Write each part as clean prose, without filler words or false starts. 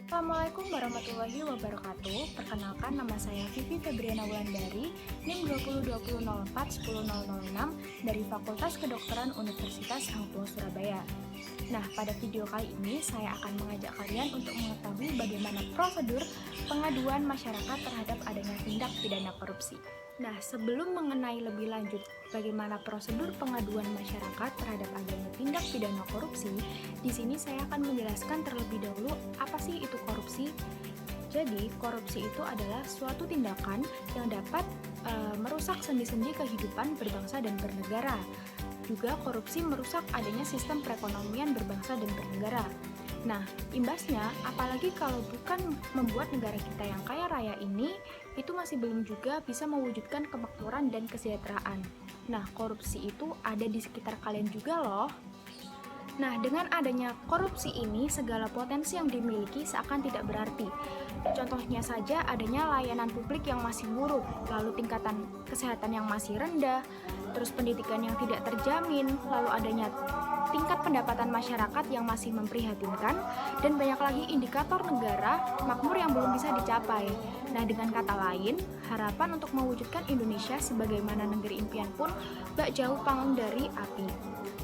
Assalamualaikum warahmatullahi wabarakatuh. Perkenalkan, nama saya Vivi Febriana Wulandari, NIM 202004-10006 dari Fakultas Kedokteran Universitas Hang Tuah Surabaya. Nah, pada video kali ini saya akan mengajak kalian untuk mengetahui bagaimana prosedur pengaduan masyarakat terhadap adanya tindak pidana korupsi. Nah, sebelum mengenai lebih lanjut bagaimana prosedur pengaduan masyarakat terhadap adanya tindak pidana korupsi, di sini saya akan menjelaskan terlebih dahulu apa sih itu korupsi. Jadi, korupsi itu adalah suatu tindakan yang dapat merusak sendi-sendi kehidupan berbangsa dan bernegara. Juga korupsi merusak adanya sistem perekonomian berbangsa dan bernegara. Nah, imbasnya, apalagi kalau bukan membuat negara kita yang kaya raya ini, itu masih belum juga bisa mewujudkan kemakmuran dan kesejahteraan. Nah, korupsi itu ada di sekitar kalian juga loh. Nah, dengan adanya korupsi ini, segala potensi yang dimiliki seakan tidak berarti. Contohnya saja adanya layanan publik yang masih buruk, lalu tingkatan kesehatan yang masih rendah, terus pendidikan yang tidak terjamin, lalu adanya tingkat pendapatan masyarakat yang masih memprihatinkan, dan banyak lagi indikator negara makmur yang belum bisa dicapai. Nah, dengan kata lain, harapan untuk mewujudkan Indonesia sebagaimana negeri impian pun gak jauh panggang dari api.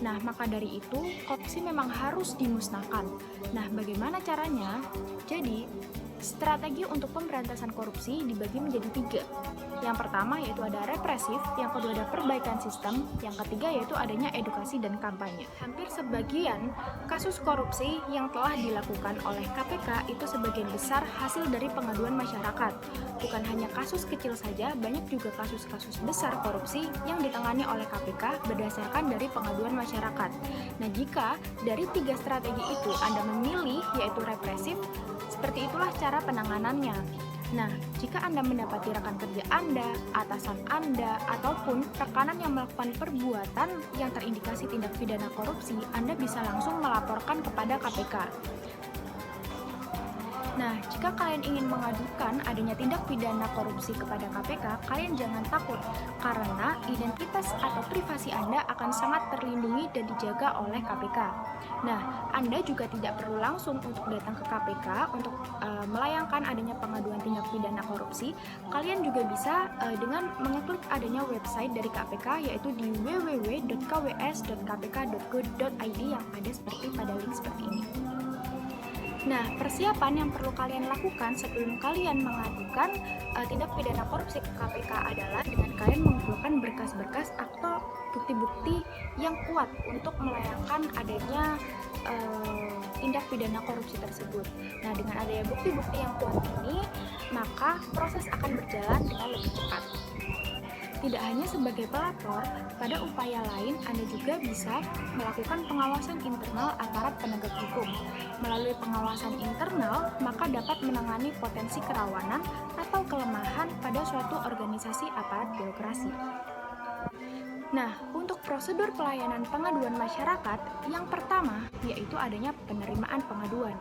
Nah, maka dari itu, korupsi memang harus dimusnahkan. Nah, bagaimana caranya? Jadi, strategi untuk pemberantasan korupsi dibagi menjadi 3. Yang pertama yaitu ada represif, yang kedua ada perbaikan sistem, yang ketiga yaitu adanya edukasi dan kampanye. Hampir sebagian kasus korupsi yang telah dilakukan oleh KPK itu sebagian besar hasil dari pengaduan masyarakat. Bukan hanya kasus kecil saja, banyak juga kasus-kasus besar korupsi yang ditangani oleh KPK berdasarkan dari pengaduan masyarakat. Nah, jika dari 3 strategi itu Anda memilih yaitu represif, seperti itulah cara penanganannya. Nah, jika Anda mendapati rekan kerja Anda, atasan Anda, ataupun rekanan yang melakukan perbuatan yang terindikasi tindak pidana korupsi, Anda bisa langsung melaporkan kepada KPK. Nah, jika kalian ingin mengadukan adanya tindak pidana korupsi kepada KPK, kalian jangan takut, karena identitas atau privasi Anda akan sangat terlindungi dan dijaga oleh KPK. Nah, Anda juga tidak perlu langsung untuk datang ke KPK untuk melayangkan adanya pengaduan tindak pidana korupsi. Kalian juga bisa dengan mengeklik adanya website dari KPK, yaitu di www.kws.kpk.go.id yang ada seperti pada link seperti ini. Nah, persiapan yang perlu kalian lakukan sebelum kalian mengadukan tindak pidana korupsi ke KPK adalah dengan kalian mengumpulkan berkas-berkas atau bukti-bukti yang kuat untuk melayangkan adanya tindak pidana korupsi tersebut. Nah, dengan adanya bukti-bukti yang kuat ini, maka proses akan berjalan dengan lebih cepat. Tidak hanya sebagai pelapor, pada upaya lain Anda juga bisa melakukan pengawasan internal aparat penegak hukum. Melalui pengawasan internal, maka dapat menangani potensi kerawanan atau kelemahan pada suatu organisasi aparat birokrasi. Nah, untuk prosedur pelayanan pengaduan masyarakat, yang pertama yaitu adanya penerimaan pengaduan.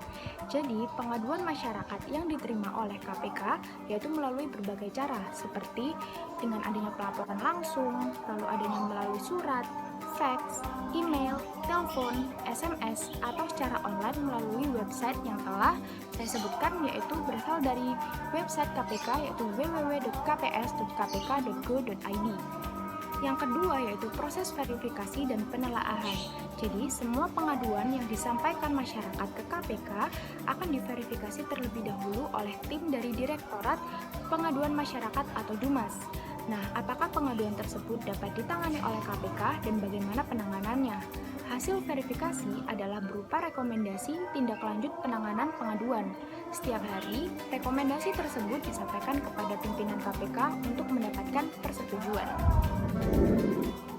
Jadi, pengaduan masyarakat yang diterima oleh KPK yaitu melalui berbagai cara, seperti dengan adanya pelaporan langsung, lalu adanya melalui surat, fax, email, telepon, SMS, atau secara online melalui website yang telah saya sebutkan, yaitu berasal dari website KPK yaitu www.kps.kpk.go.id. Yang kedua yaitu proses verifikasi dan penelaahan. Jadi, semua pengaduan yang disampaikan masyarakat ke KPK akan diverifikasi terlebih dahulu oleh tim dari Direktorat Pengaduan Masyarakat atau DUMAS. Nah, apakah pengaduan tersebut dapat ditangani oleh KPK dan bagaimana penanganannya? Hasil verifikasi adalah berupa rekomendasi tindak lanjut penanganan pengaduan. Setiap hari, rekomendasi tersebut disampaikan kepada pimpinan KPK untuk mendapatkan persetujuan.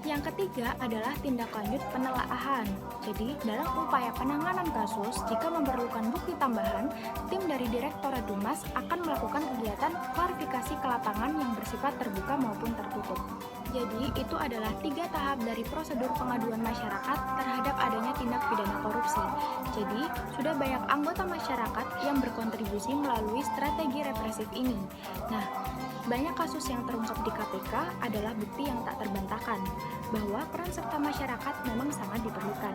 Yang ketiga adalah tindak lanjut penelaahan. Jadi, dalam upaya penanganan kasus, jika memerlukan bukti tambahan, tim dari Direktorat DUMAS akan melakukan kegiatan klarifikasi ke lapangan yang bersifat terbuka maupun tertutup. Jadi, itu adalah 3 tahap dari prosedur pengaduan masyarakat terhadap adanya tindak pidana korupsi. Jadi, sudah banyak anggota masyarakat yang berkontribusi melalui strategi represif ini. Nah, Banyak kasus yang terungkap di KPK adalah bukti yang tak terbantahkan bahwa peran serta masyarakat memang sangat diperlukan.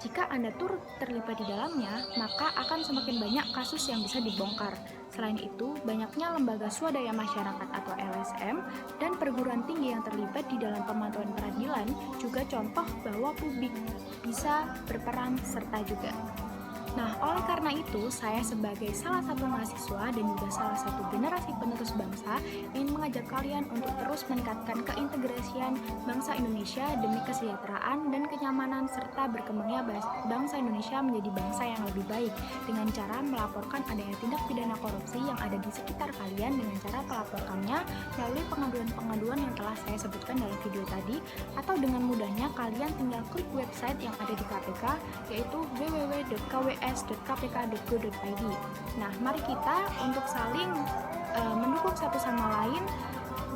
Jika Anda turut terlibat di dalamnya, maka akan semakin banyak kasus yang bisa dibongkar. Selain itu, banyaknya lembaga swadaya masyarakat atau LSM dan perguruan tinggi yang terlibat di dalam pemantauan peradilan juga contoh bahwa publik bisa berperan serta juga. Nah, oleh karena itu, saya sebagai salah satu mahasiswa dan juga salah satu generasi penerus bangsa ingin mengajak kalian untuk terus meningkatkan keintegrasian bangsa Indonesia demi kesejahteraan dan kenyamanan serta berkembangnya bangsa Indonesia menjadi bangsa yang lebih baik dengan cara melaporkan adanya tindak pidana korupsi yang ada di sekitar kalian dengan cara melaporkannya melalui pengaduan-pengaduan yang telah saya sebutkan dalam video tadi, atau dengan mudahnya kalian tinggal klik website yang ada di KPK yaitu www.kws.kpk.go.id. Nah, mari kita untuk saling mendukung satu sama lain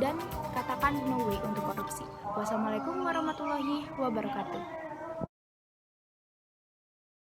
dan katakan no way untuk korupsi. Wassalamualaikum warahmatullahi wabarakatuh.